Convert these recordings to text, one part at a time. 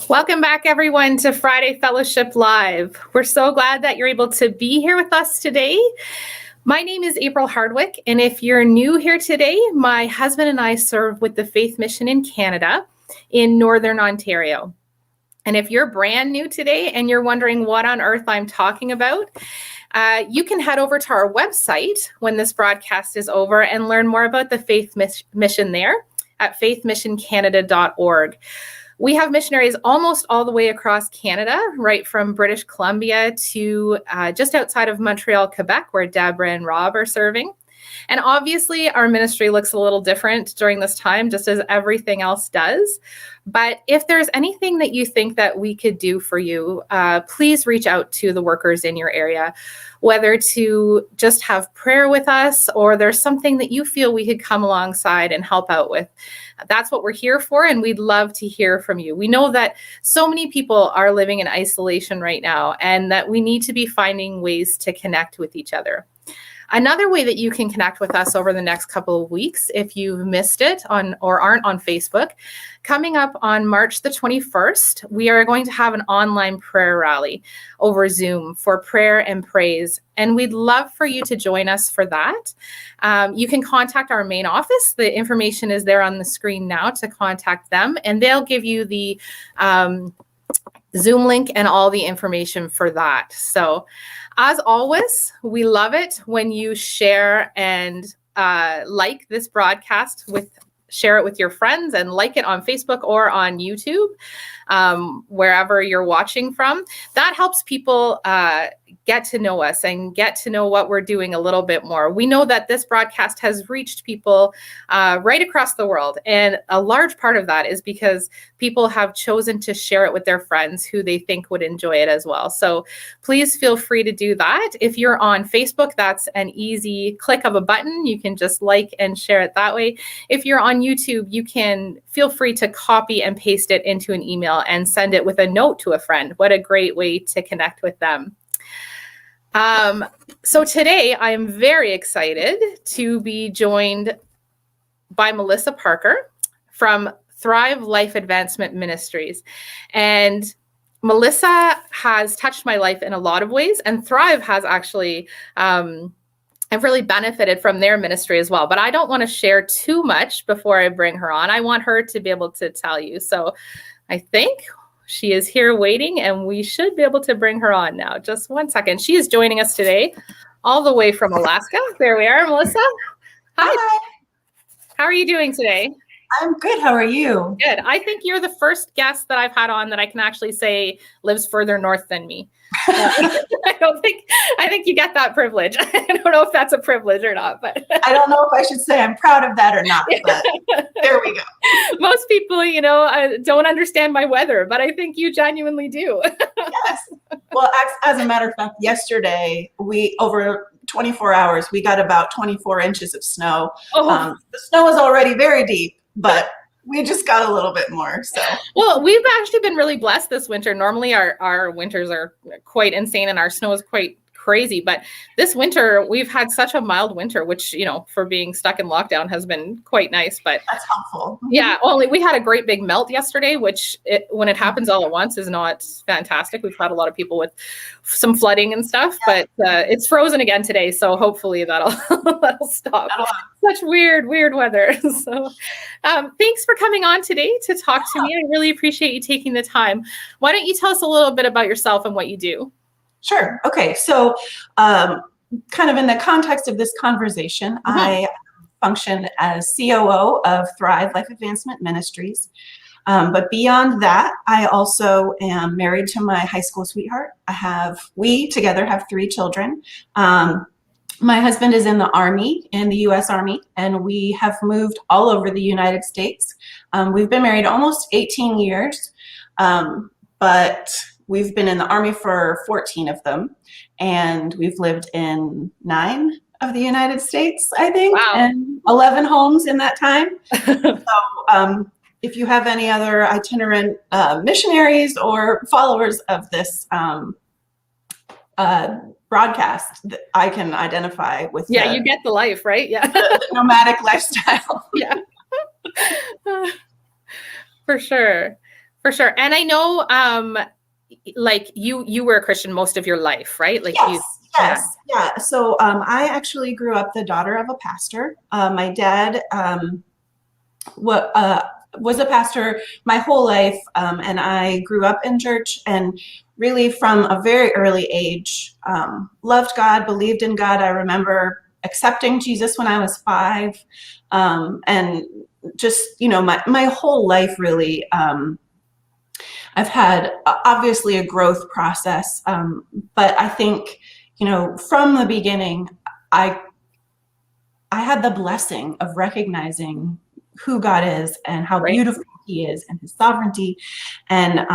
Welcome back, everyone, to Friday Fellowship Live. We're so glad that you're able to be here with us today. My name is April Hardwick, and if you're new here today, my husband and I serve with the Faith Mission in Canada in Northern Ontario. And if you're brand new today and you're wondering what on earth I'm talking about, you can head over to our website when this broadcast is over and learn more about the Faith Mission there at faithmissioncanada.org. We have missionaries almost all the way across Canada, right from British Columbia to just outside of Montreal, Quebec, where Deborah and Rob are serving. And obviously, our ministry looks a little different during this time, just as everything else does. But if there's anything that you think that we could do for you, please reach out to the workers in your area, whether to just have prayer with us or there's something that you feel we could come alongside and help out with. That's what we're here for, and we'd love to hear from you. We know that so many people are living in isolation right now, and that we need to be finding ways to connect with each other. Another way that you can connect with us over the next couple of weeks, if you've missed it or aren't on Facebook, coming up on March the 21st, we are going to have an online prayer rally over Zoom for prayer and praise. And we'd love for you to join us for that. You can contact our main office. The information is there on the screen now to contact them, and they'll give you the Zoom link and all the information for that. So as always, we love it when you share and like this broadcast share it with your friends and like it on Facebook or on YouTube, wherever you're watching from. That helps people get to know us and get to know what we're doing a little bit more. We know that this broadcast has reached people right across the world. And a large part of that is because people have chosen to share it with their friends who they think would enjoy it as well. So please feel free to do that. If you're on Facebook, that's an easy click of a button. You can just like and share it that way. If you're on YouTube, you can feel free to copy and paste it into an email and send it with a note to a friend. What a great way to connect with them. So today I am very excited to be joined by Melissa Parker from Thrive Life Advancement Ministries. And Melissa has touched my life in a lot of ways, and Thrive has actually I've really benefited from their ministry as well. But I don't want to share too much before I bring her on. I want her to be able to tell you. So I think she is here waiting, and we should be able to bring her on now. Just one second. She is joining us today all the way from Alaska. There we are, Melissa. Hi. How are you doing today? I'm good. How are you? Good. I think you're the first guest that I've had on that I can actually say lives further north than me. I think you get that privilege. I don't know if that's a privilege or not, but I don't know if I should say I'm proud of that or not, but there we go. Most people, don't understand my weather, but I think you genuinely do. Yes. Well, as a matter of fact, yesterday, over 24 hours, we got about 24 inches of snow. Oh. The snow is already very deep, but we just got a little bit more. So, well, we've actually been really blessed this winter. Normally our winters are quite insane and our snow is quite crazy. But this winter, we've had such a mild winter, which, for being stuck in lockdown has been quite nice. But that's helpful. Yeah, we had a great big melt yesterday, which when it happens all at once is not fantastic. We've had a lot of people with some flooding and stuff, yeah. But it's frozen again today. So hopefully that'll stop. Such weird weather. So thanks for coming on today to talk to me. I really appreciate you taking the time. Why don't you tell us a little bit about yourself and what you do? Sure. Okay. So kind of in the context of this conversation, mm-hmm. I function as COO of Thrive Life Advancement Ministries. But beyond that, I also am married to my high school sweetheart. We together have 3 children. My husband is in the Army, in the U.S. Army, and we have moved all over the United States. We've been married almost 18 years, but we've been in the Army for 14 of them, and we've lived in 9 of the United States, I think, wow. And 11 homes in that time. So if you have any other itinerant missionaries or followers of this broadcast, that I can identify with. Yeah, you get the life, right? Yeah, the nomadic lifestyle. Yeah, for sure. For sure. And I know, like you were a Christian most of your life, right? Like Yeah. So I actually grew up the daughter of a pastor. My dad was a pastor my whole life, and I grew up in church, and really from a very early age loved God, believed in God. I remember accepting Jesus when I was 5, and just my whole life really. I've had obviously a growth process, but I think from the beginning, I had the blessing of recognizing who God is and how beautiful He is and His sovereignty, and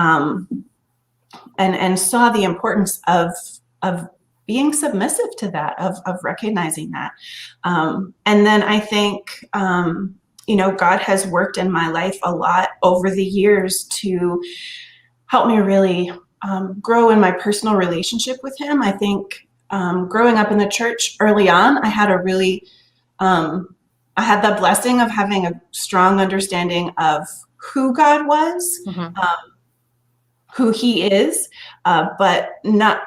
saw the importance of being submissive to that, of recognizing that, and then I think God has worked in my life a lot over the years to help me really grow in my personal relationship with Him. I think growing up in the church early on, I had a really I had the blessing of having a strong understanding of who God was, who He is, but not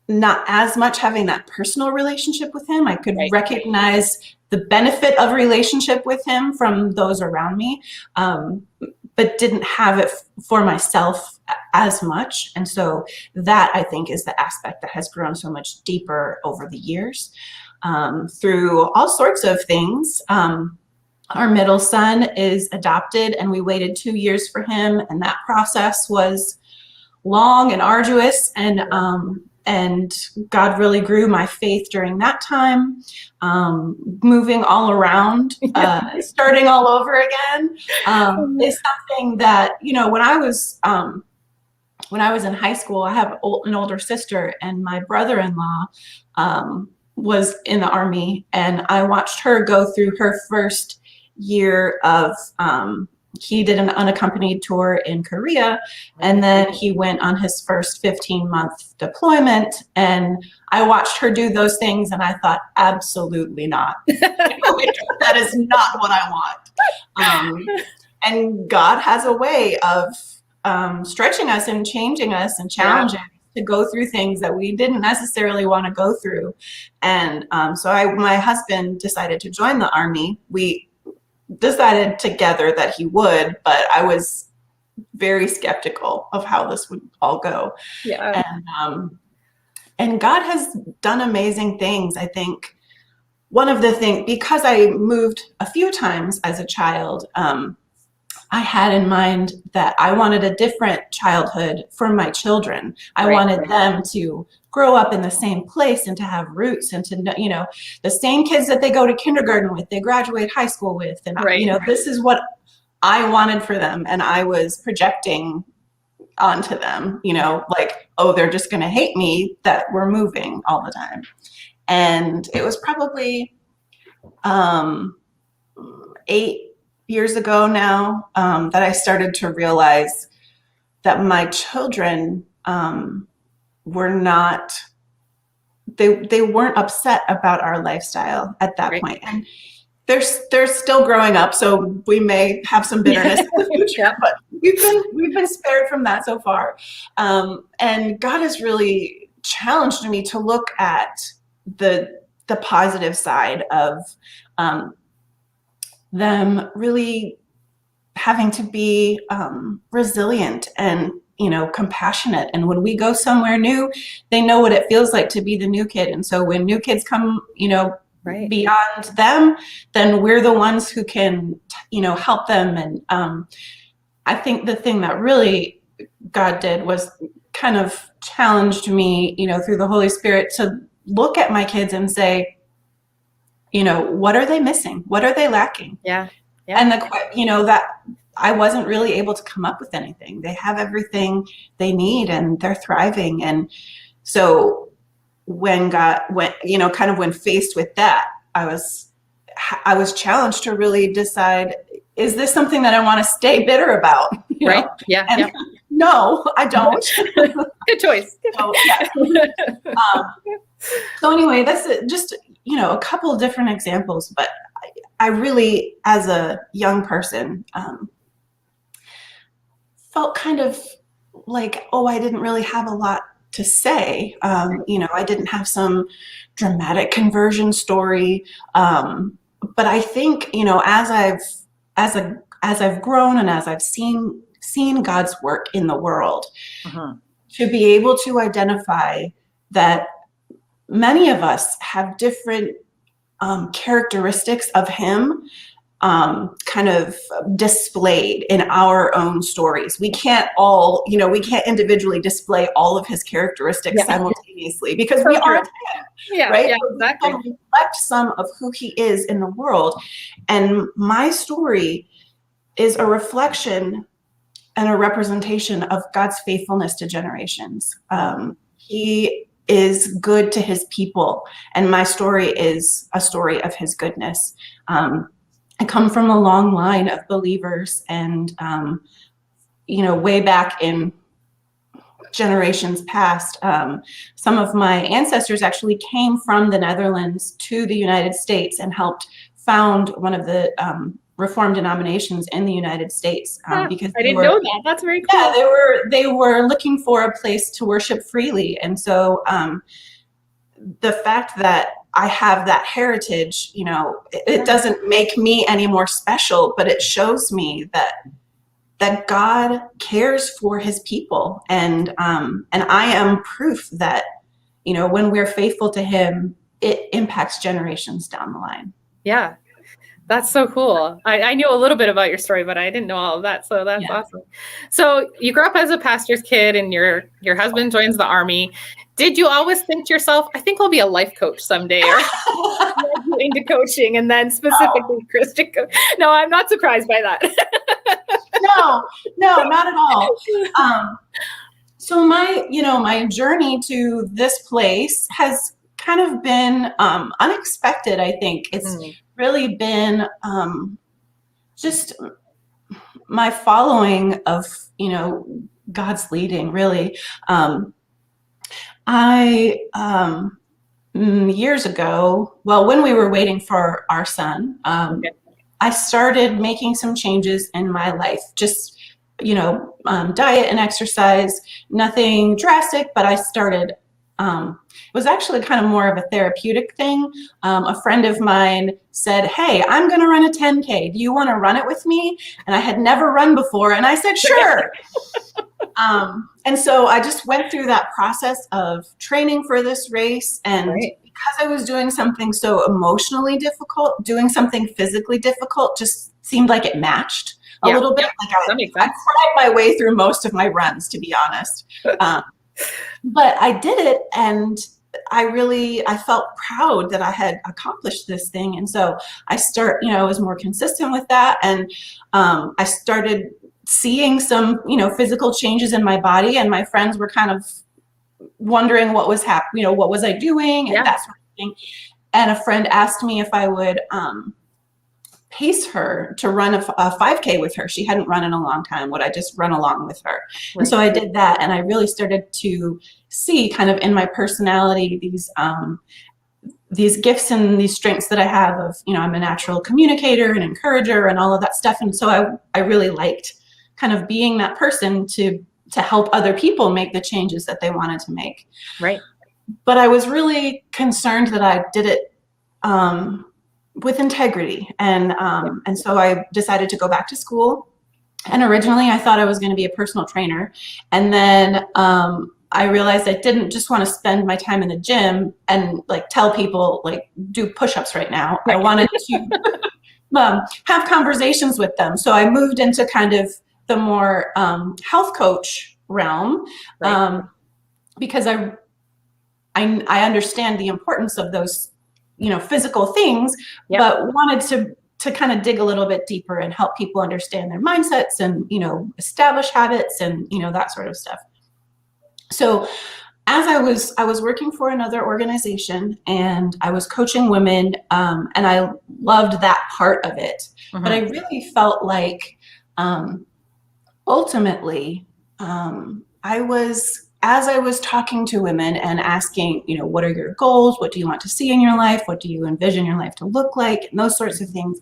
as much having that personal relationship with Him. I could recognize the benefit of relationship with Him from those around me, but didn't have it for myself as much. And so that, I think, is the aspect that has grown so much deeper over the years, through all sorts of things. Our middle son is adopted, and we waited 2 years for him, and that process was long and arduous, and God really grew my faith during that time, moving all around, starting all over again, is something that, when I was in high school, I have an older sister, and my brother-in-law was in the Army, and I watched her go through her first year of he did an unaccompanied tour in Korea, and then he went on his first 15-month deployment, and I watched her do those things, and I thought, absolutely not. That is not what I want. And God has a way of stretching us and changing us and challenging us to go through things that we didn't necessarily want to go through. And so my husband decided to join the Army. We decided together that he would, but I was very skeptical of how this would all go. And God has done amazing things. I think one of the things, because I moved a few times as a child, I had in mind that I wanted a different childhood for my children. I wanted them to grow up in the same place and to have roots, and to know, the same kids that they go to kindergarten with, they graduate high school with, and this is what I wanted for them, and I was projecting onto them, like, oh, they're just going to hate me that we're moving all the time. And it was probably 8 years ago now that I started to realize that my children were not, they weren't upset about our lifestyle at that point. And they're still growing up, so we may have some bitterness in the future, but we've been spared from that so far. And God has really challenged me to look at the positive side of them really having to be resilient and compassionate. And when we go somewhere new, they know what it feels like to be the new kid. And so when new kids come, beyond them, then we're the ones who can, help them. And I think the thing that really God did was kind of challenged me, through the Holy Spirit, to look at my kids and say, what are they missing? What are they lacking? Yeah. And that I wasn't really able to come up with anything. They have everything they need, and they're thriving. And so when when faced with that, I was challenged to really decide, is this something that I want to stay bitter about? Right. Yeah. And no, I don't. Good choice. So, so anyway, that's just, a couple of different examples, but I really, as a young person, felt kind of like, oh, I didn't really have a lot to say. I didn't have some dramatic conversion story. But I think, as I've grown and as I've seen God's work in the world, to be able to identify that many of us have different characteristics of him kind of displayed in our own stories. We can't individually display all of his characteristics simultaneously because we aren't him, right? Yeah, exactly. We can reflect some of who he is in the world. And my story is a reflection and a representation of God's faithfulness to generations. He is good to his people, and my story is a story of his goodness. I come from a long line of believers, and way back in generations past, some of my ancestors actually came from the Netherlands to the United States and helped found one of the Reformed denominations in the United States, because I didn't know that. That's very cool. Yeah, they were looking for a place to worship freely, and so the fact that I have that heritage, it doesn't make me any more special, but it shows me that God cares for his people, and I am proof that when we're faithful to him, it impacts generations down the line. Yeah. That's so cool. I knew a little bit about your story, but I didn't know all of that. So that's awesome. So you grew up as a pastor's kid, and your husband joins the Army. Did you always think to yourself, I think I'll be a life coach someday, or into coaching, and then specifically Christian coach? No, I'm not surprised by that. No, not at all. So my journey to this place has kind of been unexpected. I think it's really been just my following of God's leading, really. I years ago, when we were waiting for our son, I started making some changes in my life, just diet and exercise, nothing drastic, but I started it was actually kind of more of a therapeutic thing. A friend of mine said, hey, I'm going to run a 10K. Do you want to run it with me? And I had never run before. And I said, sure. And so I just went through that process of training for this race. And because I was doing something so emotionally difficult, doing something physically difficult just seemed like it matched a little bit. I cried my way through most of my runs, to be honest. But I did it, and I felt proud that I had accomplished this thing. And so I was more consistent with that. And I started seeing some, physical changes in my body, and my friends were kind of wondering what was happening, what was I doing, and that sort of thing. And a friend asked me if I would pace her to run a 5K with her. She hadn't run in a long time. Would I just run along with her? And so I did that, and I really started to see kind of in my personality these gifts and these strengths that I have of, I'm a natural communicator and encourager and all of that stuff. And so I really liked kind of being that person to help other people make the changes that they wanted to make. Right. But I was really concerned that I did it with integrity. And so I decided to go back to school. And originally I thought I was going to be a personal trainer. And then I realized I didn't just want to spend my time in the gym and tell people do push-ups right now. I wanted to have conversations with them. So I moved into kind of the more health coach realm, because I understand the importance of those physical things, but wanted to kind of dig a little bit deeper and help people understand their mindsets and, establish habits and, that sort of stuff. So as I was working for another organization, and I was coaching women, and I loved that part of it, but I really felt like ultimately as I was talking to women and asking, what are your goals? What do you want to see in your life? What do you envision your life to look like? And those sorts of things.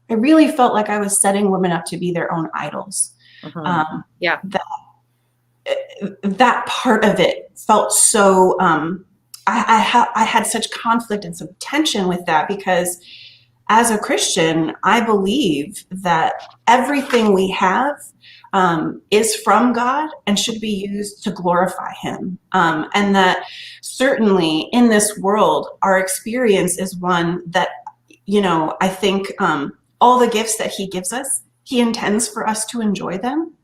I really felt like I was setting women up to be their own idols. Yeah. That part of it felt so, I had such conflict and some tension with that, because as a Christian, I believe that everything we have is from God and should be used to glorify Him. And that certainly in this world, our experience is one that, I think all the gifts that He gives us, He intends for us to enjoy them.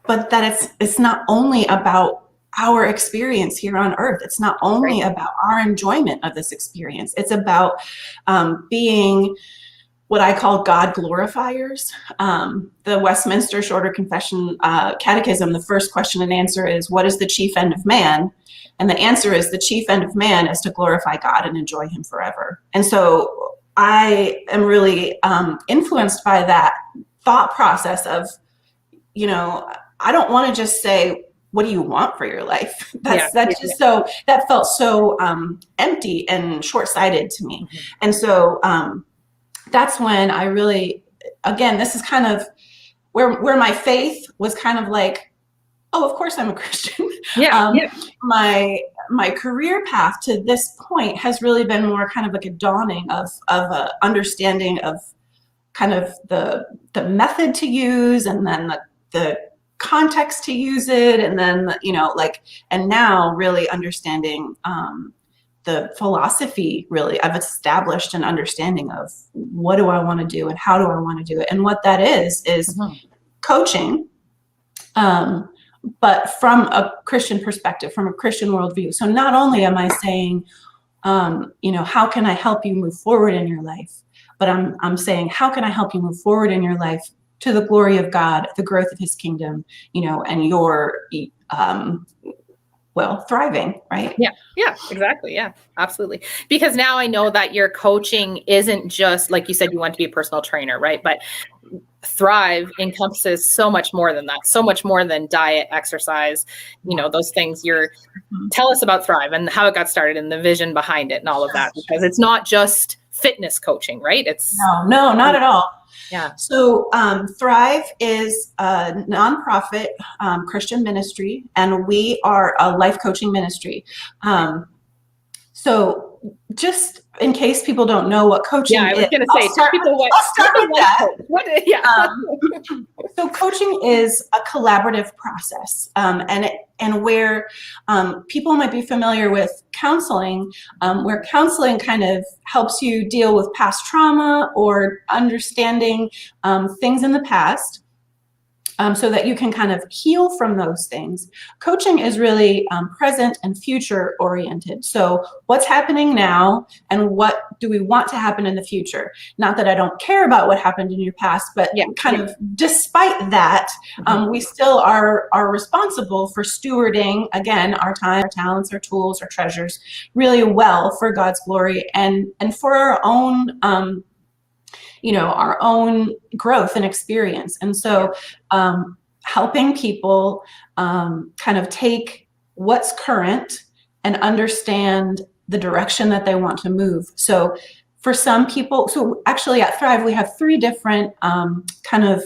But that it's not only about our experience here on earth. It's not only about our enjoyment of this experience. It's about being what I call God glorifiers. The Westminster Shorter Confession Catechism, the first question and answer is, what is the chief end of man? And the answer is, the chief end of man is to glorify God and enjoy Him forever. And so I am really influenced by that thought process of, I don't want to just say, what do you want for your life? That felt so empty and short-sighted to me. And so that's when I really, again, this is kind of where my faith was kind of like, oh, of course I'm a Christian. My career path to this point has really been more kind of like a dawning of a understanding of kind of the method to use, and then the context to use it, and then and now really understanding the philosophy. Really, I've established an understanding of what do I want to do and how do I want to do it, and what that is coaching, but from a Christian perspective, from a Christian worldview. So not only am I saying, how can I help you move forward in your life, but I'm saying, how can I help you move forward in your life to the glory of God, the growth of His kingdom, and your, thriving, right? Yeah, exactly. Yeah, absolutely. Because now I know that your coaching isn't just, like you said, you want to be a personal trainer, right? But Thrive encompasses so much more than that, so much more than diet, exercise, those things. Tell us about Thrive and how it got started and the vision behind it and all of that, because it's not just fitness coaching, right? It's no, not at all. Yeah. So Thrive is a nonprofit Christian ministry, and we are a life coaching ministry. So just in case people don't know what coaching is. Yeah, I was going to say, I'll start with that. Yeah. So coaching is a collaborative process, and where people might be familiar with counseling, where counseling kind of helps you deal with past trauma or understanding things in the past. So that you can kind of heal from those things. Coaching is really present and future oriented. So what's happening now and what do we want to happen in the future? Not that I don't care about what happened in your past, but of despite that, we still are responsible for stewarding, again, our time, our talents, our tools, our treasures really well for God's glory and for our own our own growth and experience. And so helping people kind of take what's current and understand the direction that they want to move. So for some people, so actually at Thrive, we have 3 different kind of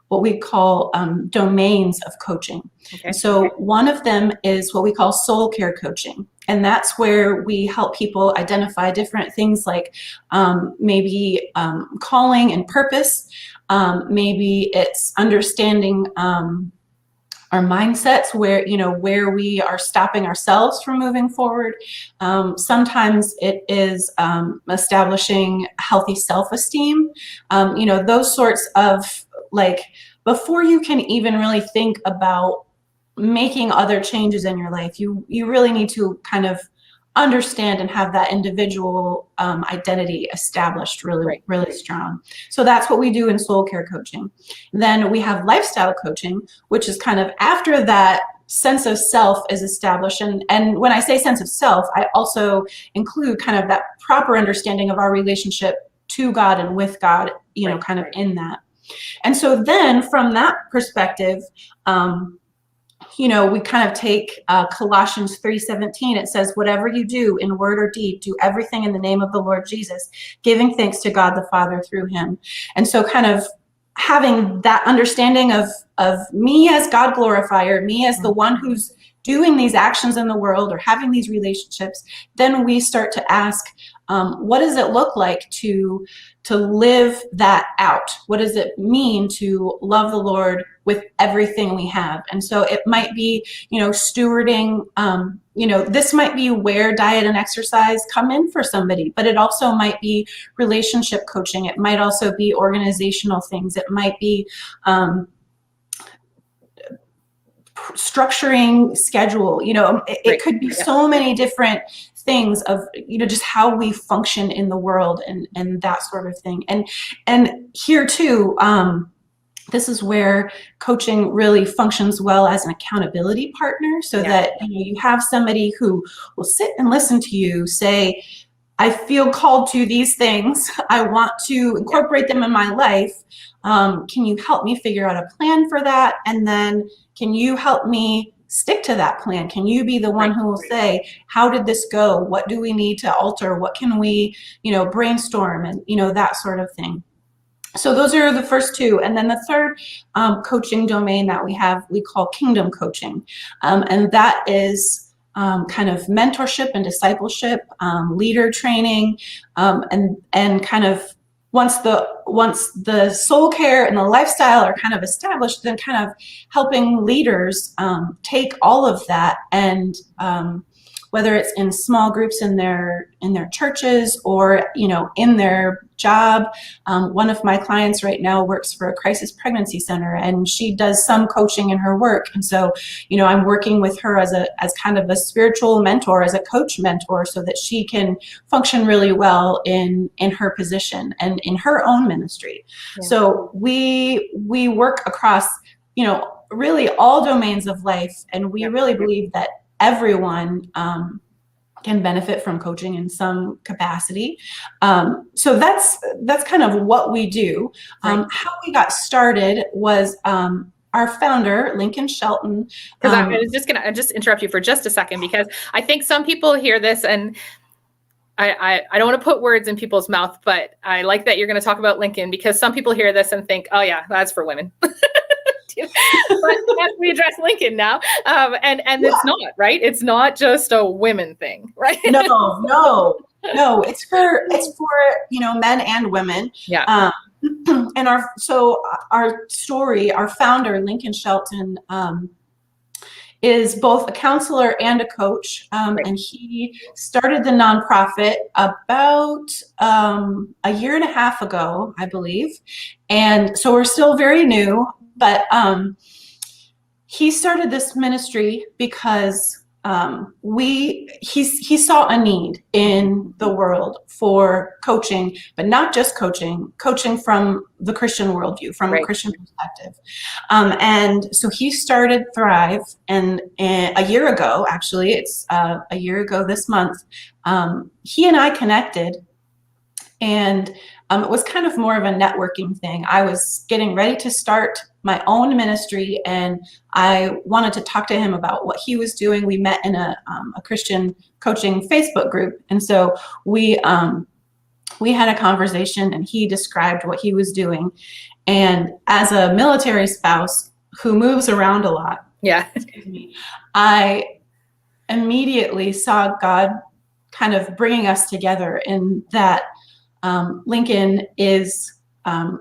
what we call domains of coaching. Okay. So one of them is what we call soul care coaching. And that's where we help people identify different things like maybe calling and purpose. Maybe it's understanding our mindsets, where we are stopping ourselves from moving forward. Sometimes it is establishing healthy self-esteem. Those sorts of before you can even really think about making other changes in your life, you really need to kind of understand and have that individual identity established really strong. So that's what we do in soul care coaching. Then we have lifestyle coaching, which is kind of after that sense of self is established. And when I say sense of self, I also include kind of that proper understanding of our relationship to God and with God, kind of in that. And so then from that perspective, we kind of take Colossians 3:17. It says, whatever you do in word or deed, do everything in the name of the Lord Jesus, giving thanks to God the Father through Him. And so kind of having that understanding of me as God glorifier, me as the one who's doing these actions in the world or having these relationships, then we start to ask, what does it look like to live that out? What does it mean to love the Lord with everything we have? And so it might be, stewarding, this might be where diet and exercise come in for somebody, but it also might be relationship coaching. It might also be organizational things. It might be structuring schedule. It could be so many different things of just how we function in the world and that sort of thing. And here too, this is where coaching really functions well as an accountability partner, so that you have somebody who will sit and listen to you say, I feel called to these things. I want to incorporate them in my life. Can you help me figure out a plan for that? And then can you help me stick to that plan? Can you be the one who will say, how did this go? What do we need to alter? What can we, brainstorm, and, that sort of thing. So those are the first two. And then the third coaching domain that we have, we call kingdom coaching. And that is kind of mentorship and discipleship, leader training, and kind of once the soul care and the lifestyle are kind of established, then kind of helping leaders take all of that and whether it's in small groups in their churches or in their job. One of my clients right now works for a crisis pregnancy center, and she does some coaching in her work. And so, I'm working with her as kind of a spiritual mentor, as a coach mentor, so that she can function really well in her position and in her own ministry. Yeah. So we work across, really all domains of life, and we really believe that everyone can benefit from coaching in some capacity. So that's kind of what we do. How we got started was our founder, Lincoln Shelton. Because I was just going to just interrupt you for just a second, because I think some people hear this, and I don't want to put words in people's mouth, but I like that you're going to talk about Lincoln, because some people hear this and think, oh yeah, that's for women. But we address Lincoln now, and it's not, right? It's not just a women thing, right? No. It's for men and women. Yeah. And our story, our founder, Lincoln Shelton, is both a counselor and a coach, and he started the nonprofit about a year and a half ago, I believe, and so we're still very new. But he started this ministry because he saw a need in the world for coaching, but not just coaching from the Christian worldview, from a Christian perspective. And so he started Thrive, and a year ago, actually, it's a year ago this month, he and I connected, and it was kind of more of a networking thing. I was getting ready to start my own ministry, and I wanted to talk to him about what he was doing. We met in a Christian coaching Facebook group, and so we had a conversation, and he described what he was doing. And as a military spouse who moves around a lot, I immediately saw God kind of bringing us together in that. Lincoln is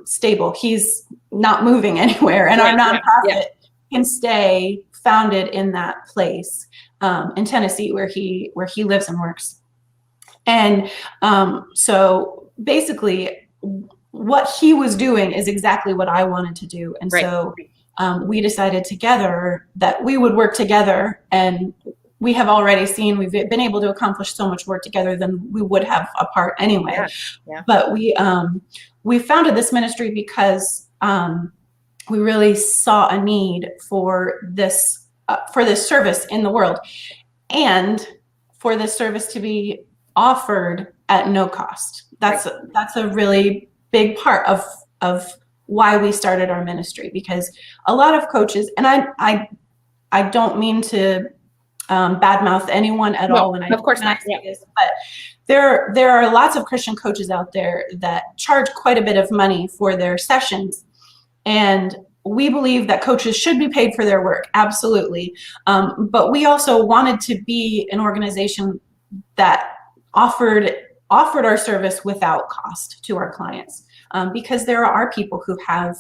stable. He's not moving anywhere, and our nonprofit can stay founded in that place in Tennessee, where he lives and works. And so basically, what he was doing is exactly what I wanted to do, and so we decided together that we would work together, and we have already seen we've been able to accomplish so much work together than we would have apart anyway. But we founded this ministry because we really saw a need for this service in the world, and for this service to be offered at no cost. That's a really big part of why we started our ministry, because a lot of coaches, and I don't mean to badmouth anyone at all when I say this, but there are lots of Christian coaches out there that charge quite a bit of money for their sessions, And we believe that coaches should be paid for their work, absolutely. But we also wanted to be an organization that offered our service without cost to our clients, because there are people who have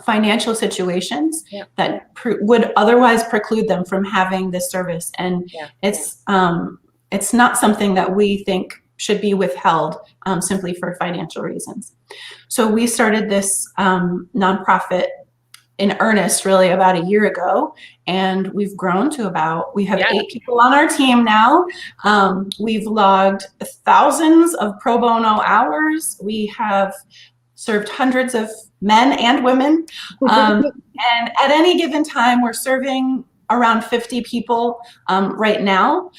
financial situations that would otherwise preclude them from having this service, and it's not something that we think should be withheld simply for financial reasons. So we started this nonprofit in earnest really about a year ago, and we've grown to we have 8 people on our team now. We've logged thousands of pro bono hours. We have served hundreds of men and women, and at any given time we're serving around 50 people right now.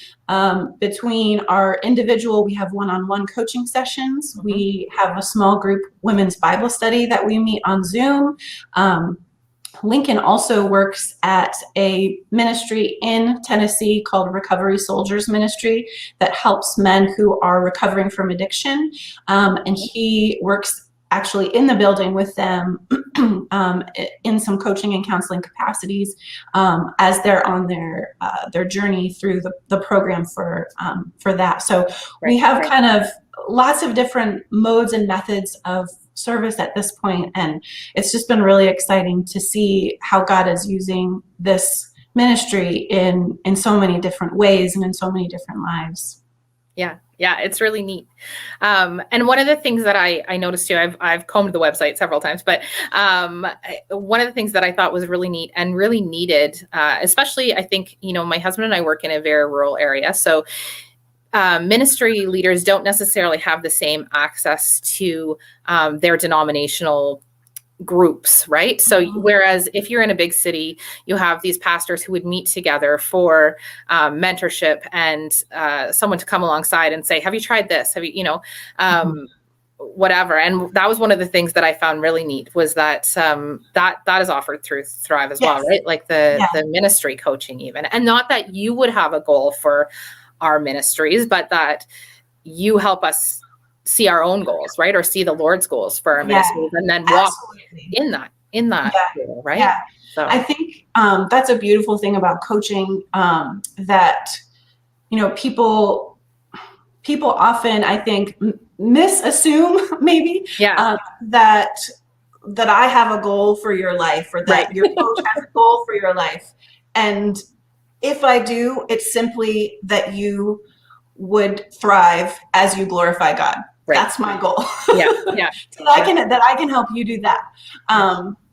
Between our individual, we have one-on-one coaching sessions. We have a small group women's Bible study that we meet on Zoom. Lincoln also works at a ministry in Tennessee called Recovery Soldiers Ministry that helps men who are recovering from addiction. And he works actually in the building with them in some coaching and counseling capacities as they're on their journey through the program for that. So we have kind of lots of different modes and methods of service at this point, and it's just been really exciting to see how God is using this ministry in so many different ways and in so many different lives. Yeah, it's really neat. And one of the things that I noticed too, I've combed the website several times, but one of the things that I thought was really neat and really needed, especially I think, my husband and I work in a very rural area. So ministry leaders don't necessarily have the same access to their denominational groups, right? So whereas if you're in a big city, you have these pastors who would meet together for mentorship and someone to come alongside and say, have you tried this? Have you, whatever. And that was one of the things that I found really neat was that that is offered through Thrive as well, right? Like the ministry coaching even. And not that you would have a goal for our ministries, but that you help us see our own goals, right? Or see the Lord's goals for our ministries and then walk in that goal, right? Yeah. So I think that's a beautiful thing about coaching, that, people often, I think, misassume maybe that I have a goal for your life, or that your coach has a goal for your life. And if I do, it's simply that you would thrive as you glorify God. That's my goal. That I can help you do that.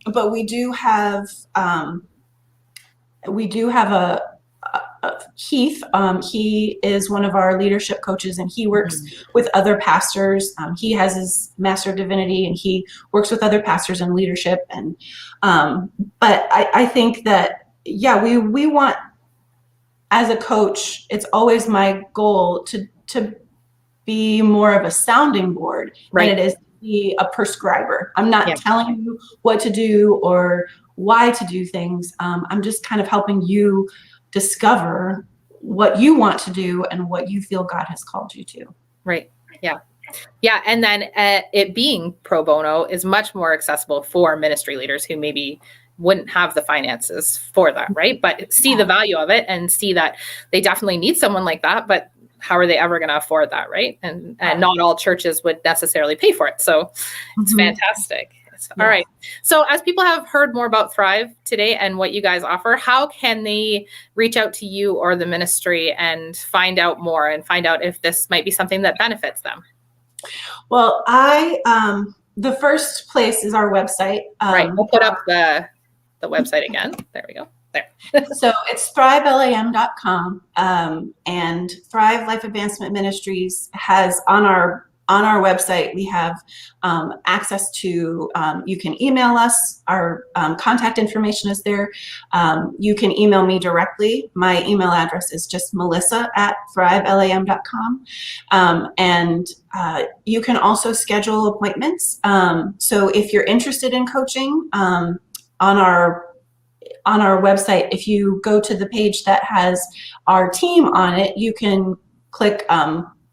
But we do have a Heath. He is one of our leadership coaches, and he works with other pastors. He has his Master of Divinity, and he works with other pastors in leadership. And but I think that we want, as a coach, it's always my goal to be more of a sounding board than it is to be a prescriber. I'm not telling you what to do or why to do things. I'm just kind of helping you discover what you want to do and what you feel God has called you to. Right. Yeah. Yeah. And then it being pro bono is much more accessible for ministry leaders who maybe wouldn't have the finances for that, right? But see the value of it and see that they definitely need someone like that, but how are they ever going to afford that, right? And not all churches would necessarily pay for it. So it's fantastic. All right. So as people have heard more about Thrive today and what you guys offer, how can they reach out to you or the ministry and find out more and find out if this might be something that benefits them? Well, the first place is our website. We'll put up the website again. There we go. There. So it's thrivelam.com, and Thrive Life Advancement Ministries has on our website, we have access to, you can email us. Our contact information is there. You can email me directly. My email address is just melissa@thrivelam.com. And you can also schedule appointments. So if you're interested in coaching, on our website, if you go to the page that has our team on it, you can click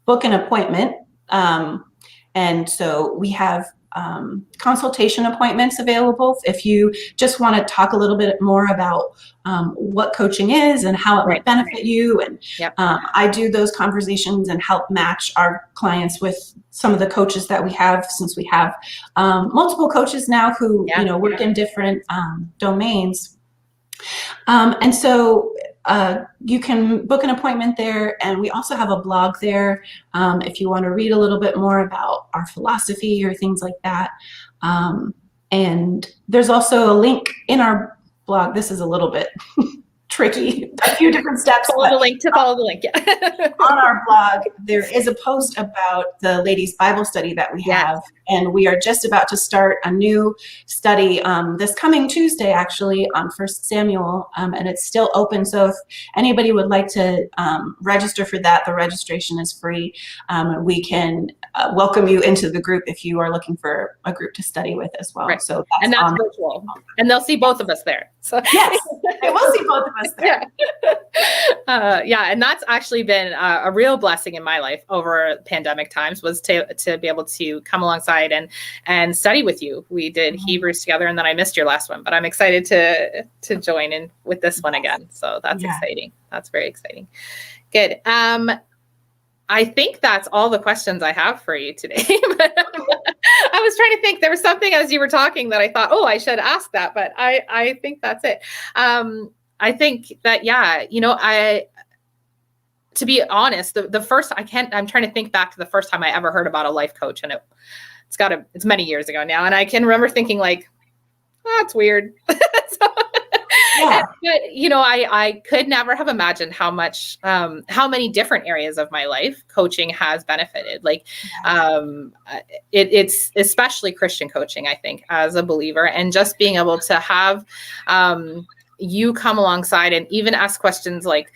book an appointment. And so we have consultation appointments available if you just want to talk a little bit more about what coaching is and how it might benefit you. And I do those conversations and help match our clients with some of the coaches that we have, since we have multiple coaches now who work in different domains. And so you can book an appointment there, and we also have a blog there if you want to read a little bit more about our philosophy or things like that. And there's also a link in our blog. This is a little bit tricky, a few different steps. Follow the link. On our blog, there is a post about the ladies' Bible study that we have, and we are just about to start a new study this coming Tuesday, actually, on 1 Samuel, and it's still open. So if anybody would like to register for that, the registration is free. We can welcome you into the group if you are looking for a group to study with as well. So that's virtual, and they'll see both of us there. So yes, they will see both of us there. And that's actually been a real blessing in my life over pandemic times, was to be able to come alongside and study with you. We did Hebrews together, and then I missed your last one, but I'm excited to join in with this one again. So that's exciting. That's very exciting. Good. I think that's all the questions I have for you today. I was trying to think. There was something as you were talking that I thought, oh, I should ask that, but I think that's it. I think that, to be honest, I'm trying to think back to the first time I ever heard about a life coach, and it's many years ago now. And I can remember thinking like, that's weird. But, I could never have imagined how many different areas of my life coaching has benefited. Like, it's especially Christian coaching, I think, as a believer, and just being able to have, you come alongside and even ask questions like,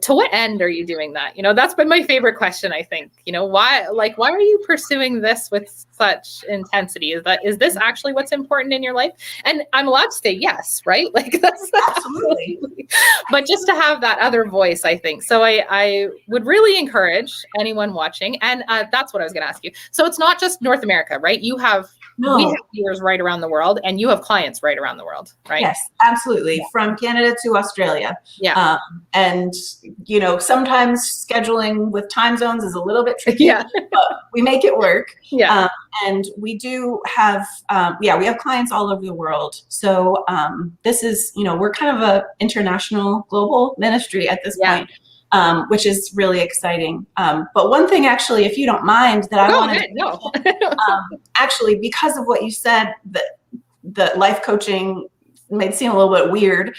to what end are you doing that? That's been my favorite question, I think. Why are you pursuing this with such intensity? Is this actually what's important in your life? And I'm allowed to say yes, right? Like, that's absolutely. But just to have that other voice, I think. So I would really encourage anyone watching, and that's what I was going to ask you. So it's not just North America, right? We have viewers right around the world, and you have clients right around the world, right? Yes, absolutely. From Canada to Australia. And sometimes scheduling with time zones is a little bit tricky, but we make it work. And we do have, we have clients all over the world. So this is, we're kind of a international global ministry at this point. Which is really exciting. But one thing, actually, if you don't mind, that I wanted to mention, actually, because of what you said, that life coaching may seem a little bit weird.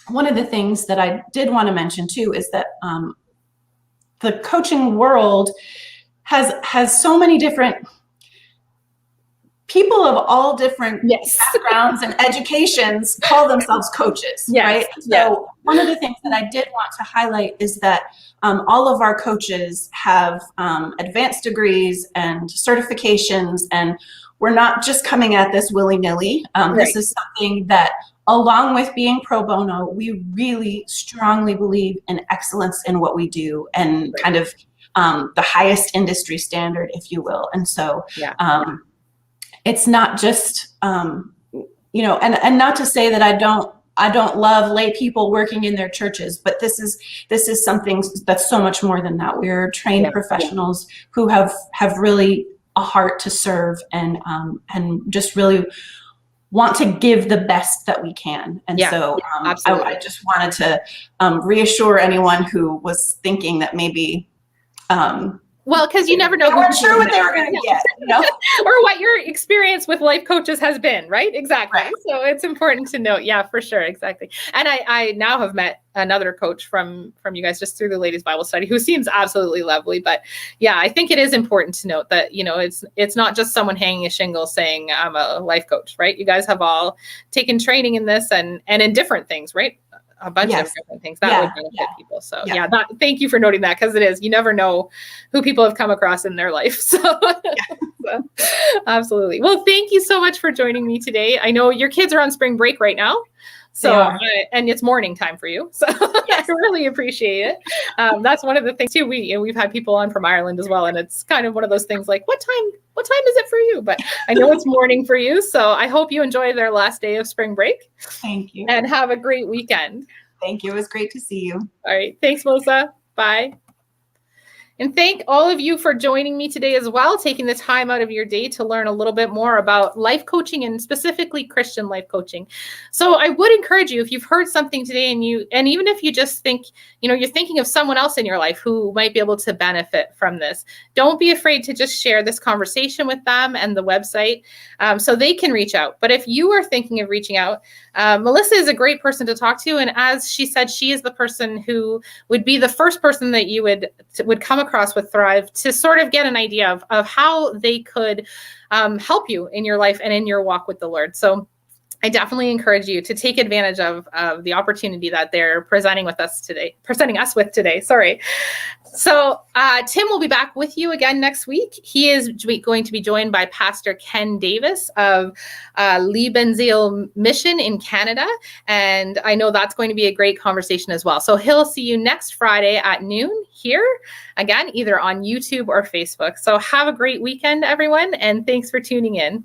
One of the things that I did want to mention too is that the coaching world has so many different people of all different backgrounds and educations call themselves coaches, right? So one of the things that I did want to highlight is that all of our coaches have advanced degrees and certifications, and we're not just coming at this willy-nilly. This is something that, along with being pro bono, we really strongly believe in excellence in what we do, and kind of the highest industry standard, if you will. And so it's not just, and not to say that I don't love lay people working in their churches, but this is something that's so much more than that. We're trained professionals who have really a heart to serve, and just really want to give the best that we can. And so I just wanted to reassure anyone who was thinking that maybe, well, because you never know. They weren't sure what they were going to get, or what your experience with life coaches has been, right? Exactly. Right. So it's important to note. Yeah, for sure. Exactly. And I now have met another coach from you guys just through the ladies' Bible study, who seems absolutely lovely. But I think it is important to note that, it's not just someone hanging a shingle saying I'm a life coach, right? You guys have all taken training in this and in different things, right? A bunch of different things that would benefit people. So thank you for noting that, because it is, you never know who people have come across in their life. So, so absolutely. Well, thank you so much for joining me today. I know your kids are on spring break right now. So, are. and it's morning time for you. So Yes. I really appreciate it. That's one of the things too. We've had people on from Ireland as well. And it's kind of one of those things like, what time is it for you? But I know it's morning for you. So I hope you enjoy their last day of spring break. Thank you. And have a great weekend. Thank you. It was great to see you. All right. Thanks, Melissa. Bye. And thank all of you for joining me today as well, taking the time out of your day to learn a little bit more about life coaching and specifically Christian life coaching. So I would encourage you, if you've heard something today and even if you just think, you're thinking of someone else in your life who might be able to benefit from this, don't be afraid to just share this conversation with them and the website so they can reach out. But if you are thinking of reaching out, Melissa is a great person to talk to. And as she said, she is the person who would be the first person that you would come across with Thrive to sort of get an idea of how they could help you in your life and in your walk with the Lord. So I definitely encourage you to take advantage of the opportunity that they're presenting us with today. Sorry. So Tim will be back with you again next week. He is going to be joined by Pastor Ken Davis of Liebenzeel Mission in Canada. And I know that's going to be a great conversation as well. So he'll see you next Friday at noon here, again, either on YouTube or Facebook. So have a great weekend, everyone. And thanks for tuning in.